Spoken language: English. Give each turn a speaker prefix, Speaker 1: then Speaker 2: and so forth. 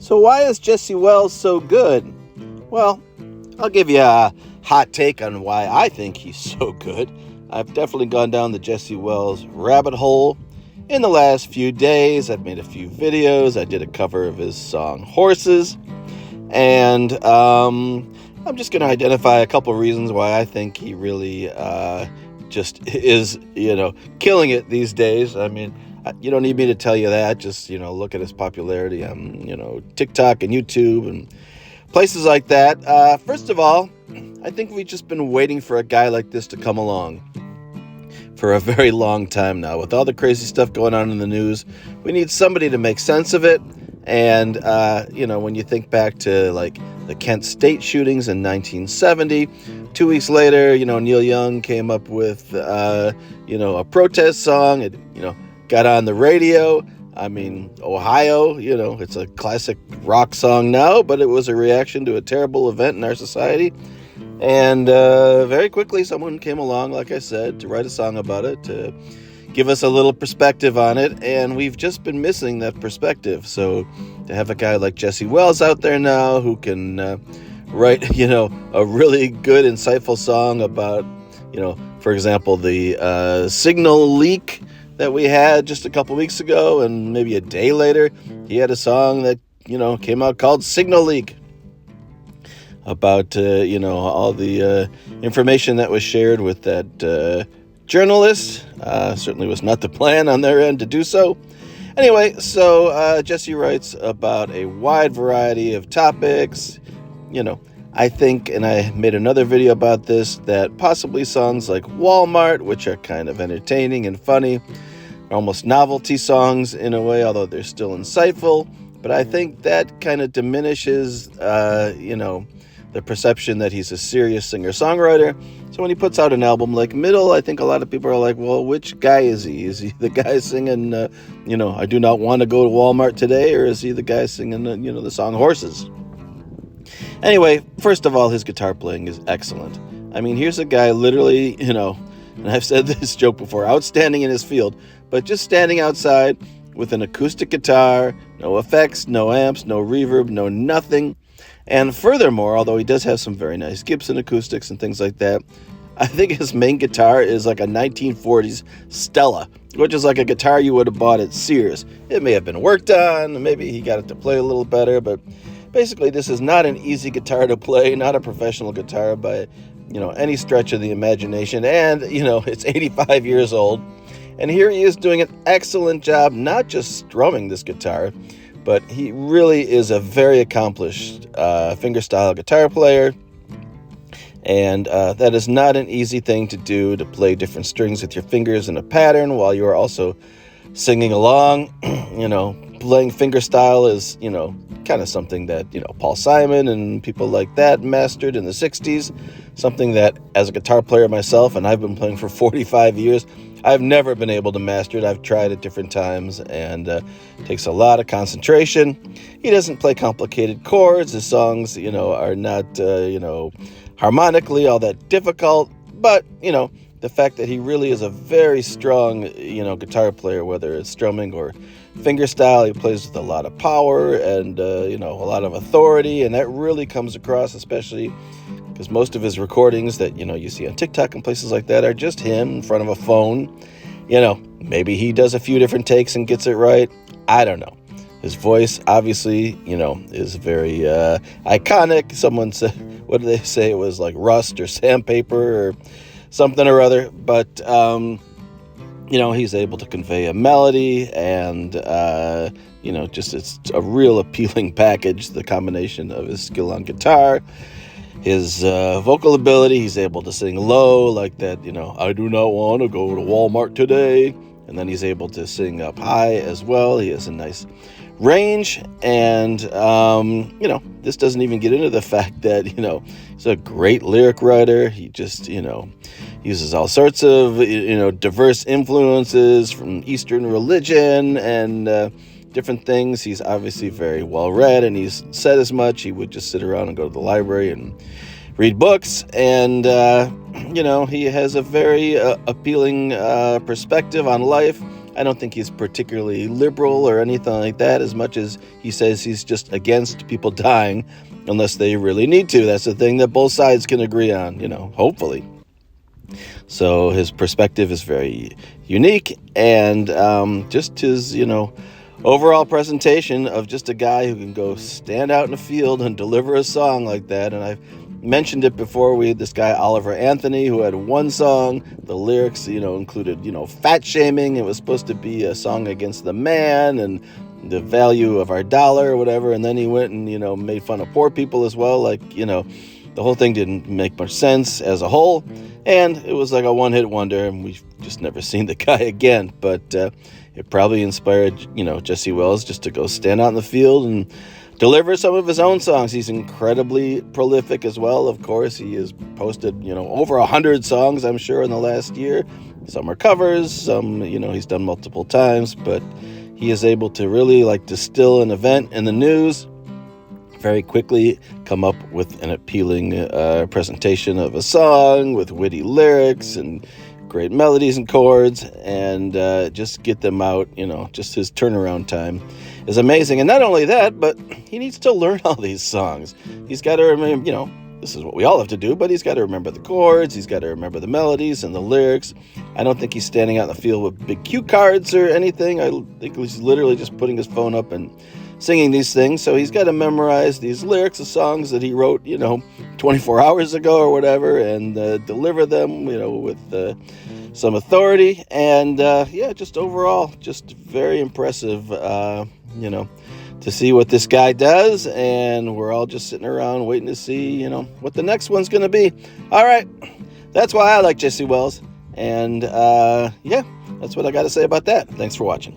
Speaker 1: So why is Jesse Wells so good? Well, I'll give you a hot take on why I think he's so good. I've definitely gone down the Jesse Wells rabbit hole in the last few days. I've made a few videos. I did a cover of his song Horses. And I'm just going to identify a couple reasons why I think he really just is, killing it these days. I mean, you don't need me to tell you that. Just, look at his popularity on, TikTok and YouTube and places like that. First of all, I think we've just been waiting for a guy like this to come along for a very long time now. With all the crazy stuff going on in the news, we need somebody to make sense of it. And, when you think back to, like, the Kent State shootings in 1970, 2 weeks later, Neil Young came up with, a protest song. It, got on the radio. I mean, Ohio, it's a classic rock song now, but it was a reaction to a terrible event in our society. And very quickly, someone came along, like I said, to write a song about it, to give us a little perspective on it, and we've just been missing that perspective. So to have a guy like Jesse Wells out there now who can write, a really good, insightful song about, for example, the signal leak that we had just a couple weeks ago, and maybe a day later, he had a song that, came out called Signal Leak about, all the information that was shared with that journalist. Certainly was not the plan on their end to do so. Anyway, so Jesse writes about a wide variety of topics. I think, and I made another video about this, that possibly songs like Walmart, which are kind of entertaining and funny, are almost novelty songs in a way, although they're still insightful. But I think that kind of diminishes, the perception that he's a serious singer-songwriter. So when he puts out an album like Middle, I think a lot of people are like, well, which guy is he? Is he the guy singing, I do not want to go to Walmart today? Or is he the guy singing, the song Horses? Anyway, first of all, his guitar playing is excellent. I mean, here's a guy literally, and I've said this joke before, outstanding in his field, but just standing outside with an acoustic guitar, no effects, no amps, no reverb, no nothing. And furthermore, although he does have some very nice Gibson acoustics and things like that, I think his main guitar is like a 1940s Stella, which is like a guitar you would have bought at Sears. It may have been worked on, maybe he got it to play a little better, but basically this is not an easy guitar to play, not a professional guitar by, any stretch of the imagination. And, it's 85 years old. And here he is doing an excellent job, not just strumming this guitar, but he really is a very accomplished fingerstyle guitar player. And that is not an easy thing to do, to play different strings with your fingers in a pattern while you are also singing along. Playing fingerstyle is, kind of something that, Paul Simon and people like that mastered in the 60s. Something that, as a guitar player myself, and I've been playing for 45 years, I've never been able to master it. I've tried at different times, and it takes a lot of concentration. He doesn't play complicated chords. His songs, are not, harmonically all that difficult. But, the fact that he really is a very strong, guitar player, whether it's strumming or fingerstyle, he plays with a lot of power and, a lot of authority. And that really comes across, especially because most of his recordings that, you see on TikTok and places like that are just him in front of a phone. Maybe he does a few different takes and gets it right. I don't know. His voice, obviously, is very iconic. Someone said, what did they say? It was like rust or sandpaper or something or other. But, he's able to convey a melody and, just it's a real appealing package, the combination of his skill on guitar, his vocal ability. He's able to sing low like that, I do not want to go to Walmart today. And then he's able to sing up high as well. He has a nice range. And, this doesn't even get into the fact that, he's a great lyric writer. He just, uses all sorts of, diverse influences from Eastern religion and different things. He's obviously very well read, and he's said as much. He would just sit around and go to the library and read books. And, he has a very appealing perspective on life. I don't think he's particularly liberal or anything like that, as much as he says he's just against people dying unless they really need to. That's the thing that both sides can agree on, hopefully. So his perspective is very unique, and just his, overall presentation of just a guy who can go stand out in a field and deliver a song like that. And I've mentioned it before. We had this guy, Oliver Anthony, who had one song. The lyrics, included, fat shaming. It was supposed to be a song against the man and the value of our dollar or whatever. And then he went and, made fun of poor people as well. Like, the whole thing didn't make much sense as a whole. And it was like a one-hit wonder, and we've just never seen the guy again. But it probably inspired, Jesse Wells just to go stand out in the field and deliver some of his own songs. He's incredibly prolific as well. Of course, he has posted, over 100 songs, I'm sure, in the last year. Some are covers, some, he's done multiple times, but he is able to really distill an event in the news, very quickly come up with an appealing presentation of a song with witty lyrics and great melodies and chords, and just get them out. Just his turnaround time is amazing. And not only that, but he needs to learn all these songs. He's got to remember, this is what we all have to do, but he's got to remember the chords, he's got to remember the melodies and the lyrics. I don't think he's standing out in the field with big cue cards or anything. I think he's literally just putting his phone up and singing these things. So he's got to memorize these lyrics of songs that he wrote, 24 hours ago or whatever, and deliver them, with some authority. And just overall, just very impressive, to see what this guy does. And we're all just sitting around waiting to see, what the next one's going to be. All right. That's why I like Jesse Wells. And that's what I got to say about that. Thanks for watching.